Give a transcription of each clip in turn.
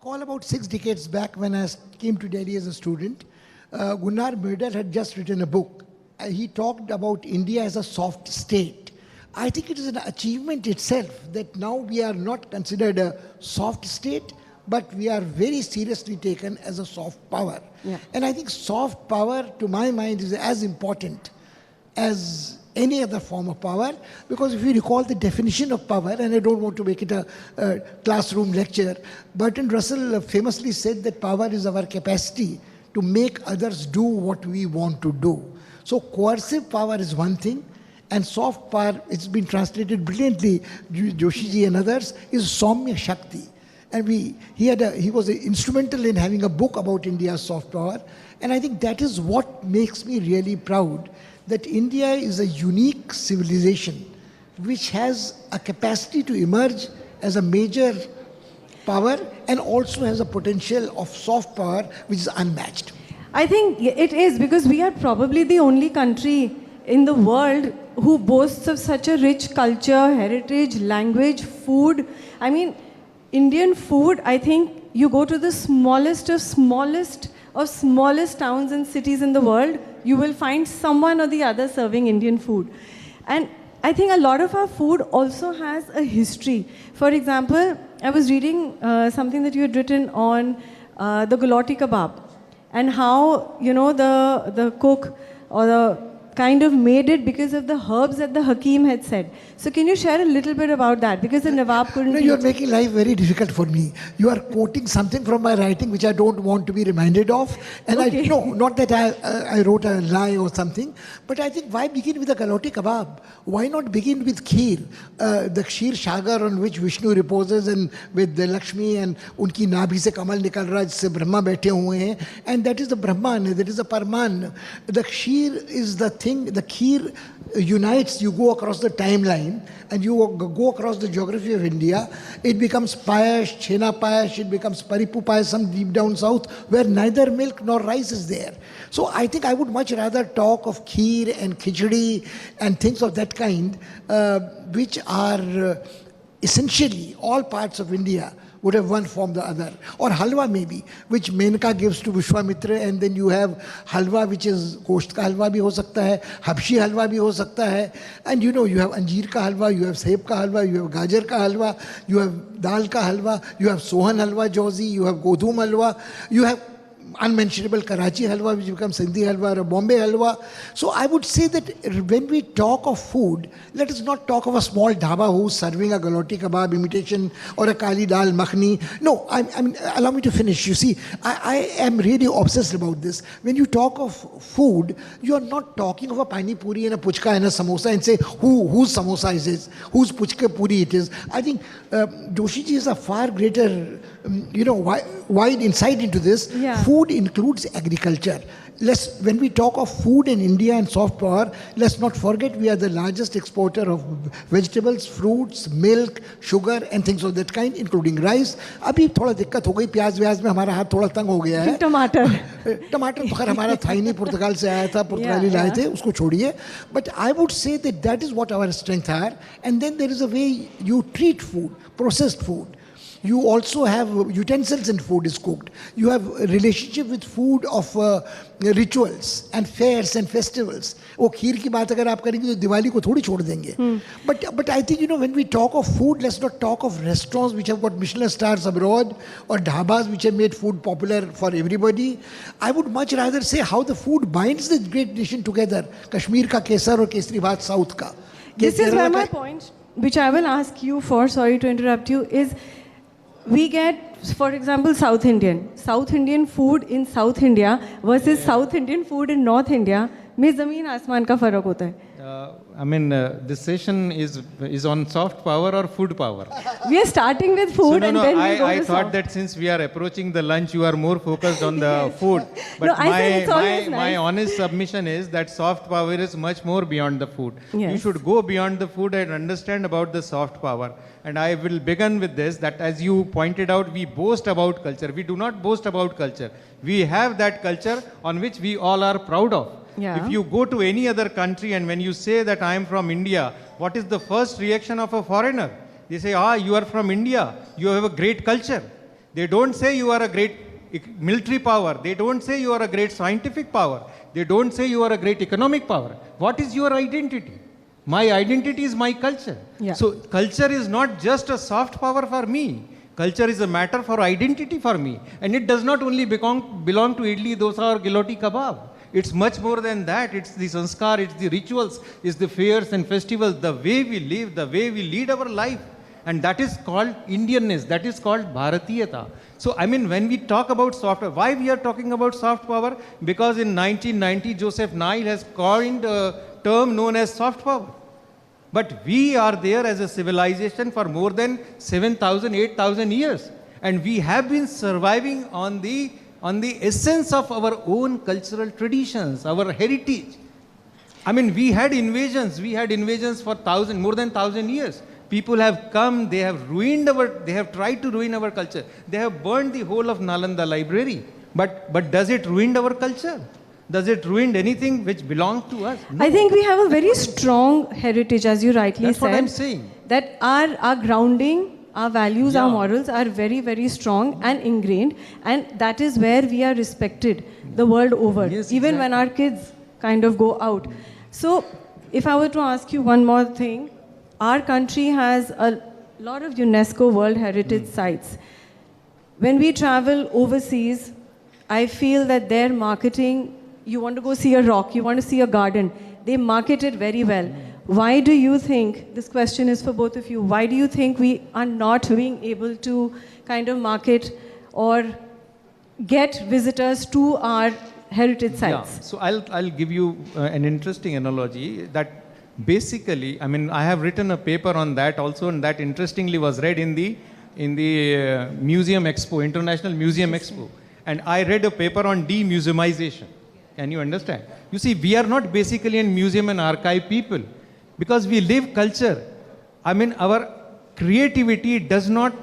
recall about 6 decades back when I came to Delhi as a student, Gunnar Myrdal had just written a book. He talked about India as a soft state. I think it is an achievement itself that now we are not considered a soft state, but we are very seriously taken as a soft power. Yeah. And I think soft power, to my mind, is as important as any other form of power, because if you recall the definition of power, and I don't want to make it a classroom lecture, Bertrand Russell famously said that power is our capacity to make others do what we want to do. So coercive power is one thing, and soft power, it's been translated brilliantly, Joshi ji and others, is Saumya Shakti. And he was instrumental in having a book about India's soft power. And I think that is what makes me really proud, that India is a unique civilization which has a capacity to emerge as a major power and also has a potential of soft power which is unmatched. I think it is, because we are probably the only country in the world who boasts of such a rich culture, heritage, language, food. I mean, Indian food, I think you go to the smallest towns and cities in the world, you will find someone or the other serving Indian food. And I think a lot of our food also has a history. For example, I was reading something that you had written on the Gulati kebab, and how, you know, the cook or the kind of made it because of the herbs that the Hakim had said. So can you share a little bit about that? Because the Nawab couldn't... No, you are making life very difficult for me. You are quoting something from my writing which I don't want to be reminded of. And Okay. not that I wrote a lie or something, but I think why begin with the Galoti kebab? Why not begin with kheer? The Kheer Shagar on which Vishnu reposes, and with the Lakshmi, and unki nabhi se kamal nikal raha, jisse Brahma baithe hue hain. And that is the Brahman, that is the Parman. The kheer is the thing, the kheer unites, you go across the timeline and you go across the geography of India. It becomes payash, chhena payash, it becomes paripu payasam deep down south, where neither milk nor rice is there. So I think I would much rather talk of kheer and khichdi and things of that kind, which are essentially all parts of India would have one form or the other. Or halwa maybe, which Menka gives to Vishwamitra, and then you have halwa which is gosht ka halwa bhi ho sakta hai, habshi halwa bhi ho sakta hai, and you know, you have anjeer ka halwa, you have seb ka halwa, you have gajar ka halwa, you have dal ka halwa, you have sohan halwa jozi, you have godhum halwa, you have unmentionable Karachi halwa which becomes Sindhi halwa or Bombay halwa. So I would say that when we talk of food, let us not talk of a small dhaba who's serving a galoti kebab imitation or a kali dal makhni. No, I mean, allow me to finish. You see, I am really obsessed about this. When you talk of food, you are not talking of a pani puri and a puchka and a samosa and say whose samosa is it, whose puchka puri it is. I think Joshi ji is a far greater wide insight into this. Yeah. Food includes agriculture. When we talk of food in India and soft power, let's not forget we are the largest exporter of vegetables, fruits, milk, sugar and things of that kind, including rice. अभी थोड़ा दिक्कत हो गई, प्याज व्याज में हमारा हाथ थोड़ा तंग हो गया है. टमाटर तो खैर हमारा था ही नहीं, पुर्तगाल से आया था, पुर्तगाली लाए थे, उसको छोड़िए. But I would say that is what our strength are. And then there is a way you treat food, processed food. You also have utensils in food is cooked. You have a relationship with food of rituals and fairs and festivals. वो खीर की बात अगर आप करेंगे तो दिवाली को थोड़ी छोड़ देंगे. But I think, when we talk of food, let's not talk of restaurants which have got Michelin stars abroad or dhabas which have made food popular for everybody. I would much rather say how the food binds the great nation together. Kashmir ka kesar or kesri bhat south ka. This is where my point, which I will ask you for, sorry to interrupt you, is we get, for example, South Indian food in South India versus South Indian food in North India. में ज़मीन आसमान का फर्क होता है. I mean, this session is on soft power or food power? We are starting with food and then we go to I soft. thought that since we are approaching the lunch, you are more focused on the food. But No, I said it's always my nice. honest submission is that soft power is much more beyond the food. Yes. You should go beyond the food and understand about the soft power. And I will begin with this, that as you pointed out, we boast about culture. We do not boast about culture. We have that culture on which we all are proud of. Yeah. If you go to any other country and when you say that I am from India, what is the first reaction of a foreigner? They say, you are from India, you have a great culture. They don't say you are a great military power. They don't say you are a great scientific power. They don't say you are a great economic power. What is your identity? My identity is my culture. Yeah. So culture is not just a soft power for me. Culture is a matter for identity for me. And it does not only belong to idli, dosa or giloti kebab. It's much more than that. It's the sanskar, it's the rituals, it's the fairs and festivals, the way we live, the way we lead our life. And that is called Indianness, that is called Bharatiyata. So, I mean, when we talk about soft power, why we are talking about soft power? Because in 1990, Joseph Nye has coined a term known as soft power. But we are there as a civilization for more than 7,000, 8,000 years. And we have been surviving on the essence of our own cultural traditions, our heritage. I mean, we had invasions for more than 1,000 years. People have come, they have tried to ruin our culture. They have burned the whole of Nalanda library. But does it ruin our culture? Does it ruin anything which belongs to us? No. I think we have a very strong heritage, as you rightly That's said. what I'm saying. That our grounding, our values, our Yeah. morals are very, very strong and ingrained. And that is where we are respected the world over, Yes, even when our kids kind of go out. So, if I were to ask you one more thing, our country has a lot of UNESCO World Heritage sites. When we travel overseas, I feel that their marketing, you want to go see a rock, you want to see a garden, they market it very well. Why do you think, this question is for both of you, why do you think we are not being able to kind of market or get visitors to our heritage sites? Yeah. So I'll give you an interesting analogy that basically, I mean, I have written a paper on that also, and that interestingly was read in the Museum Expo, International Museum Expo. And I read a paper on demuseumization. Can you understand? You see, we are not basically in museum and archive people because we live culture. I mean, our creativity does not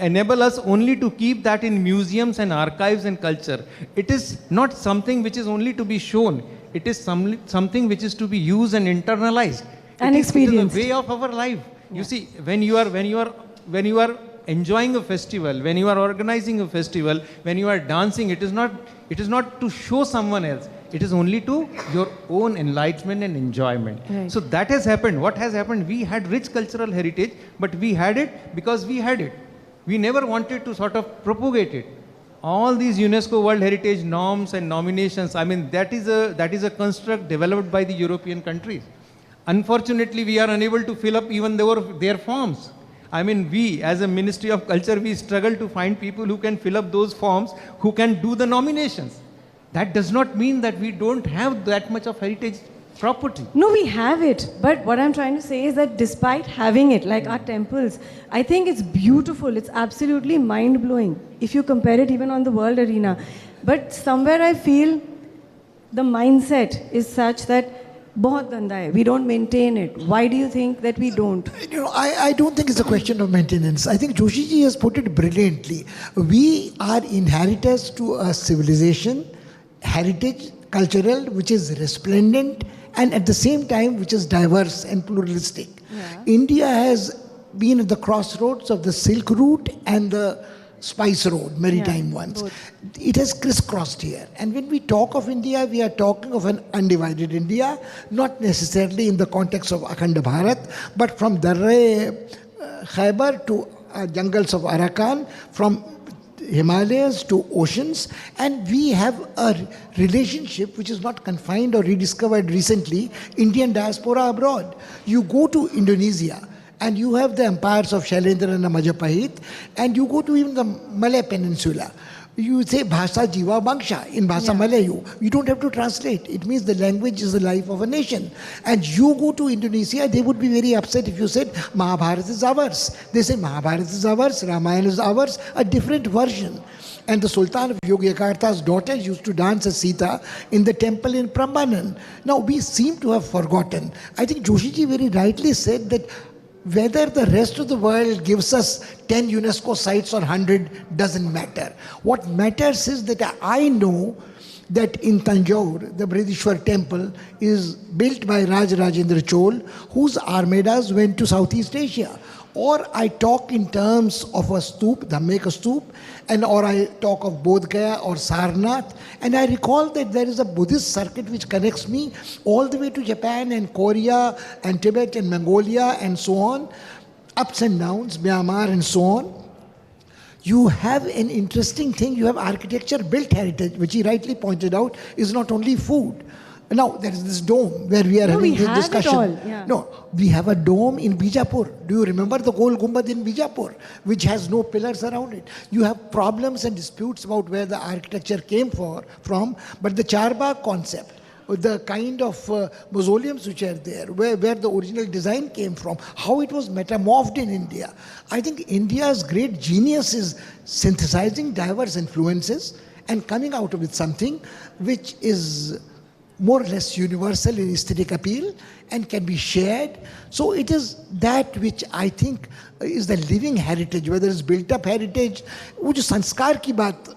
enable us only to keep that in museums and archives and culture. It is not something which is only to be shown. It is something which is to be used and internalized. And experienced. It is a way of our life. You see, when you are enjoying a festival, when you are organizing a festival, when you are dancing, it is not to show someone else. It is only to your own enlightenment and enjoyment. Right. So that has happened. What has happened? We had rich cultural heritage, but we had it because we had it. We never wanted to sort of propagate it. All these UNESCO World Heritage norms and nominations, I mean, that is a construct developed by the European countries. Unfortunately, we are unable to fill up even their forms. I mean, we, as a Ministry of Culture, we struggle to find people who can fill up those forms, who can do the nominations. That does not mean that we don't have that much of heritage property. No, we have it. But what I'm trying to say is that despite having it, like our temples, I think it's beautiful. It's absolutely mind-blowing if you compare it even on the world arena. But somewhere I feel the mindset is such that bahut ganda hai. We don't maintain it. Why do you think that we don't? You know, I don't think it's a question of maintenance. I think Joshiji has put it brilliantly. We are inheritors to a civilization, heritage, cultural, which is resplendent, and at the same time, which is diverse and pluralistic. Yeah. India has been at the crossroads of the Silk Route and the Spice Road, maritime ones. both. It has crisscrossed here. And when we talk of India, we are talking of an undivided India, not necessarily in the context of Akhanda Bharat, but from Darre Khyber to jungles of Arakan, from Himalayas to oceans, and we have a relationship which is not confined or rediscovered recently, Indian diaspora abroad. You go to Indonesia and you have the empires of Shailendra and Majapahit, and you go to even the Malay Peninsula. You say Bhasa Jiva Bangsha in Bhasa Malayu. You don't have to translate. It means the language is the life of a nation. And you go to Indonesia, they would be very upset if you said Mahabharata is ours. They say Mahabharata is ours, Ramayana is ours, a different version. And the Sultan of Yogyakarta's daughters used to dance as Sita in the temple in Prambanan. Now we seem to have forgotten. I think Joshiji very rightly said that whether the rest of the world gives us 10 UNESCO sites or 100 doesn't matter. What matters is that I know that in Tanjore, the Brihadishwar temple is built by Raj Rajendra Chol, whose armadas went to Southeast Asia. or I talk in terms of a stoop, Dhammeka stoop, and or I talk of Bodh Gaya or Sarnath, and I recall that there is a Buddhist circuit which connects me all the way to Japan and Korea and Tibet and Mongolia and so on, ups and downs, Myanmar and so on. You have an interesting thing, you have architecture built heritage, which he rightly pointed out is not only food. Now, there is this dome where we are having we this have discussion. it all, yeah. No, we have a dome in Bijapur. Do you remember the Gol Gumbad in Bijapur, which has no pillars around it? You have problems and disputes about where the architecture came from, but the Charbagh concept, the kind of mausoleums which are there, where the original design came from, how it was metamorphed in India. I think India's great genius is synthesizing diverse influences and coming out with something which is more or less universal in aesthetic appeal and can be shared. So it is that which I think is the living heritage, whether it's built up heritage. वो जो संस्कार की बात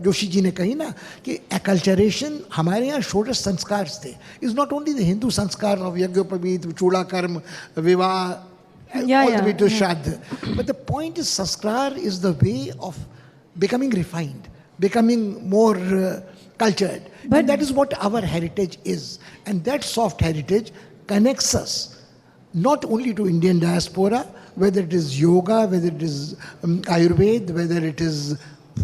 जोशी जी ने कही ना कि acculturation हमारे यहाँ षोडश संस्कार थे, is not only the Hindu संस्कार of यज्ञोपवीत, चूड़ा कर्म, विवाह, all the way to Shraddha. But the point is sanskar is the way of becoming refined, becoming more cultured. But and that is what our heritage is. And that soft heritage connects us not only to Indian diaspora, whether it is yoga, whether it is Ayurveda, whether it is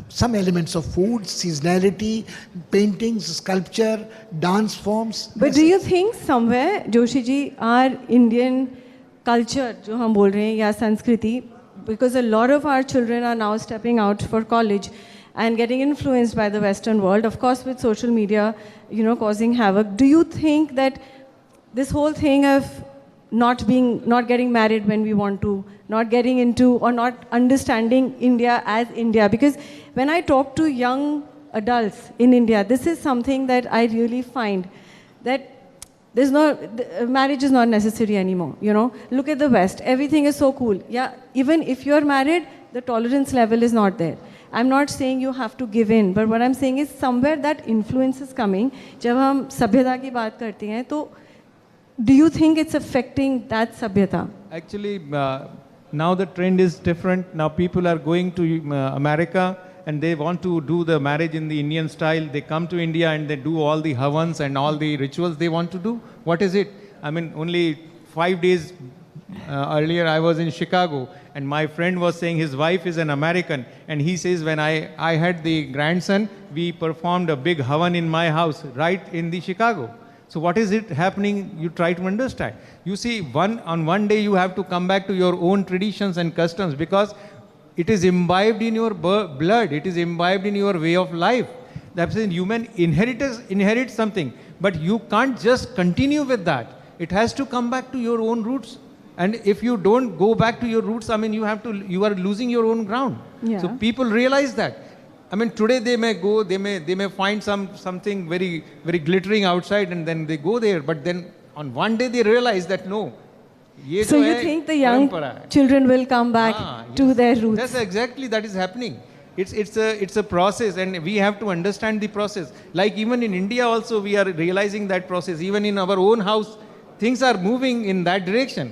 some elements of food, seasonality, paintings, sculpture, dance forms. But do you think somewhere, Joshi ji, our Indian culture, जो हम बोल रहे हैं, या संस्कृति, because a lot of our children are now stepping out for college and getting influenced by the Western world, of course with social media, causing havoc. Do you think that this whole thing of not getting married when we want to, not getting into or not understanding India as India, because when I talk to young adults in India, this is something that I really find that marriage is not necessary anymore, Look at the West, everything is so cool. Yeah, even if you're married, the tolerance level is not there. I'm not saying you have to give in, but what I'm saying is somewhere that influence is coming. जब हम सभ्यता की बात करते हैं, तो do you think it's affecting that sabhyata? Actually, now the trend is different. Now people are going to America and they want to do the marriage in the Indian style. They come to India and they do all the havans and all the rituals they want to do. What is it? I mean, only 5 days earlier I was in Chicago and my friend was saying his wife is an American and he says when I had the grandson, we performed a big havan in my house right in the Chicago. So what is it happening? You try to understand. You see, on one day you have to come back to your own traditions and customs because it is imbibed in your blood. It is imbibed in your way of life. That's why human inherits something, but you can't just continue with that. It has to come back to your own roots. And if you don't go back to your roots, I mean, you are losing your own ground. Yeah. So people realize that. I mean, today they may go, they may find something very, very glittering outside and then they go there. But then on one day they realize that no. So you think the young children will come back to their roots? That's exactly that is happening. It's a process and we have to understand the process. Like even in India also we are realizing that process. Even in our own house, things are moving in that direction.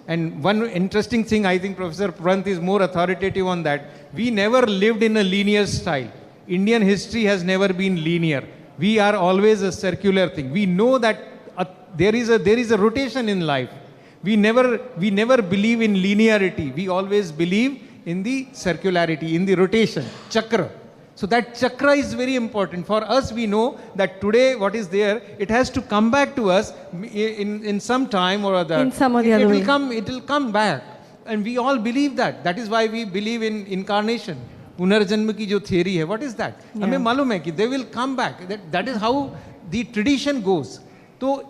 And one interesting thing, I think Professor Prant is more authoritative on that. We never lived in a linear style. Indian history has never been linear. We are always a circular thing. We know that there is a rotation in life. We never believe in linearity. We always believe in the circularity, in the rotation, chakra. So that chakra is very important. For us, we know that today what is there, it has to come back to us in some time or other. In some or the other way. It will come back. And we all believe that. That is why we believe in incarnation. Punarjanma ki jo theory hai, what is that? Yeah. हमें मालूम है कि they will come back. That is how the tradition goes. So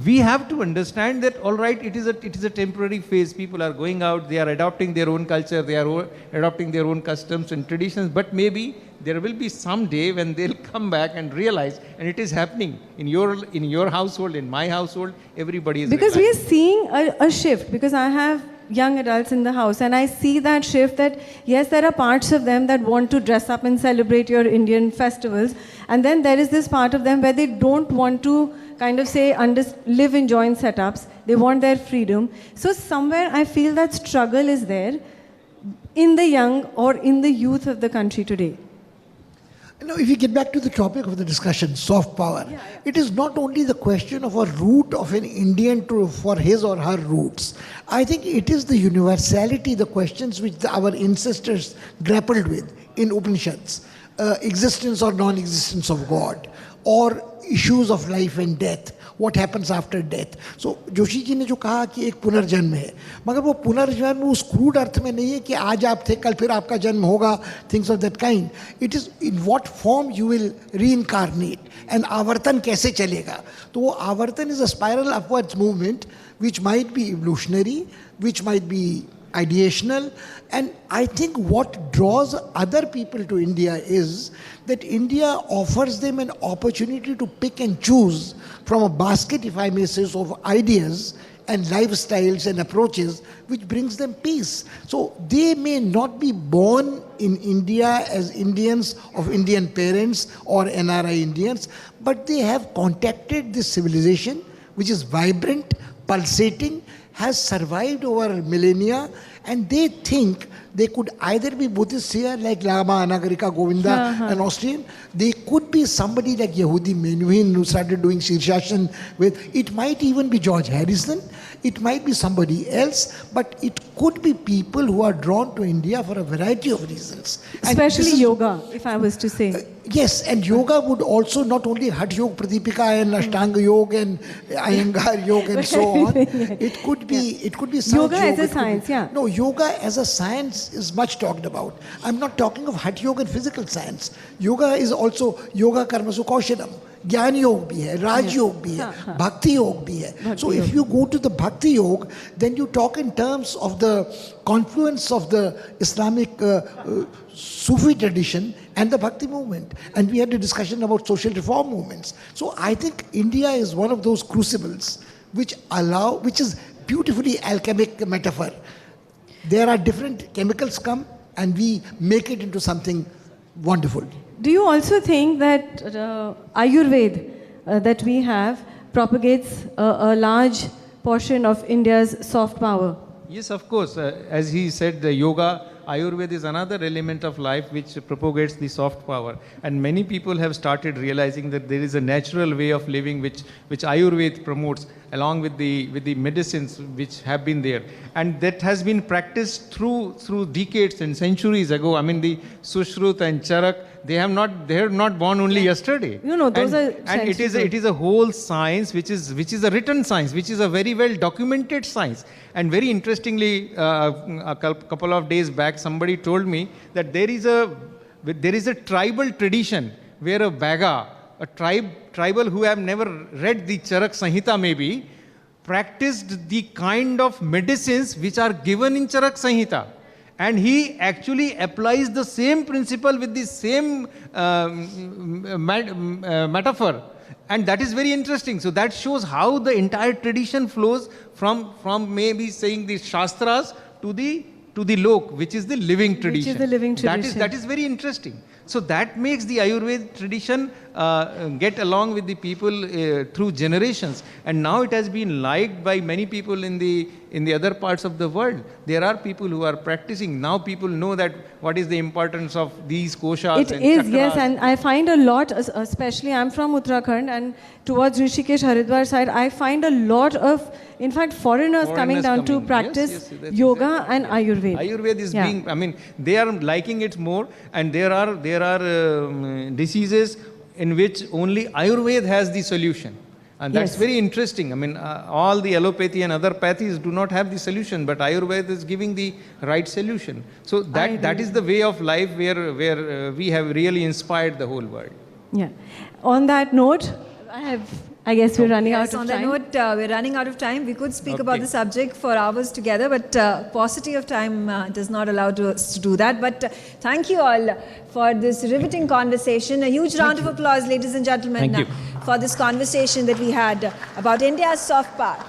we have to understand that all right, it is a temporary phase. People are going out, they are adopting their own culture, they are adopting their own customs and traditions, but maybe there will be some day when they'll come back and realize, and it is happening in your household, in my household, everybody is because we are realizing. seeing a shift, because I have young adults in the house and I see that shift, that yes, there are parts of them that want to dress up and celebrate your Indian festivals, and then there is this part of them where they don't want to kind of say live in joint setups. They want their freedom. So somewhere I feel that struggle is there in the young or in the youth of the country today. Now, if you get back to the topic of the discussion, soft power, it is not only the question of a root of an Indian for his or her roots. I think it is the universality, the questions which our ancestors grappled with in Upanishads, existence or non-existence of God, or issues of life and death, what happens after death. So Joshi ji ने जो कहा कि एक पुनर्जन्म है, मगर वो पुनर्जन्म उस क्रूड अर्थ में नहीं है कि आज आप थे कल फिर आपका जन्म होगा, things of that kind. It is in what form you will reincarnate and आवर्तन कैसे चलेगा. तो वो आवर्तन is a spiral upwards movement which might be evolutionary, which might be ideational, and I think what draws other people to India is that India offers them an opportunity to pick and choose from a basket, if I may say so, of ideas and lifestyles and approaches which brings them peace. So they may not be born in India as Indians of Indian parents or NRI Indians, but they have contacted this civilization which is vibrant, pulsating, has survived over millennia, and they think they could either be Buddhists here like Lama, Anagarika, Govinda, an Austrian. They could be somebody like Yehudi Menuhin who started doing Shirshashan with. It might even be George Harrison. It might be somebody else, but it could be people who are drawn to India for a variety of reasons. Especially yoga, if I was to say. Yes, and yoga would also not only Hatha Yoga, Pradipika and Ashtanga Yoga and Iyengar Yoga and so on. It could be Sahaja Yoga as a science, No, yoga as a science is much talked about. I'm not talking of Hatha Yoga and physical science. Yoga is also Yoga Karmasu Kaushalam. Gyan Yoga bhi hai, Raj Yoga bhi hai, Bhakti Yoga bhi hai. So if you go to the Bhakti Yoga, then you talk in terms of the confluence of the Islamic Sufi tradition and the Bhakti movement. And we had a discussion about social reform movements. So I think India is one of those crucibles which is beautifully alchemic metaphor. There are different chemicals come and we make it into something wonderful. Do you also think that Ayurveda that we have propagates a large portion of India's soft power? Yes, of course. As he said, the yoga, Ayurveda is another element of life which propagates the soft power. And many people have started realizing that there is a natural way of living which Ayurveda promotes along with the medicines which have been there. And that has been practiced through decades and centuries ago. I mean, the Sushrut and Charak, they are not born only yesterday. Those are and it is a whole science which is a written science, which is a very well documented science. And very interestingly, a couple of days back, somebody told me that there is a tribal tradition where a Baga, a tribal who have never read the Charak Sanhita maybe, practiced the kind of medicines which are given in Charak Sanhita. And he actually applies the same principle with the same metaphor. And that is very interesting. So that shows how the entire tradition flows from maybe saying the Shastras to the Lok, which is the living tradition. Which is the living tradition. That is very interesting. So that makes the Ayurveda tradition get along with the people through generations. And now it has been liked by many people in the other parts of the world. There are people who are practicing. Now people know that what is the importance of these koshas It and is, chakras. yes, and I find a lot, especially I'm from Uttarakhand and towards Rishikesh, Haridwar side, I find a lot of, in fact, foreigers coming down to practice that's yoga exactly and Ayurveda. Ayurveda is being, I mean, they are liking it more, and there are diseases in which only Ayurveda has the solution. And that's very interesting. I mean, all the allopathy and other pathies do not have the solution, but Ayurveda is giving the right solution. So that is the way of life where we have really inspired the whole world. Yeah. On that note, I guess we're running out of on time. that note, we're running out of time. We could speak about the subject for hours together, but paucity of time does not allow us to do that. But thank you all for this riveting conversation. A huge round of applause, ladies and gentlemen, for this conversation that we had about India's soft power.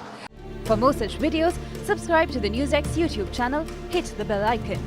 For more such videos, subscribe to the NewsX YouTube channel, hit the bell icon.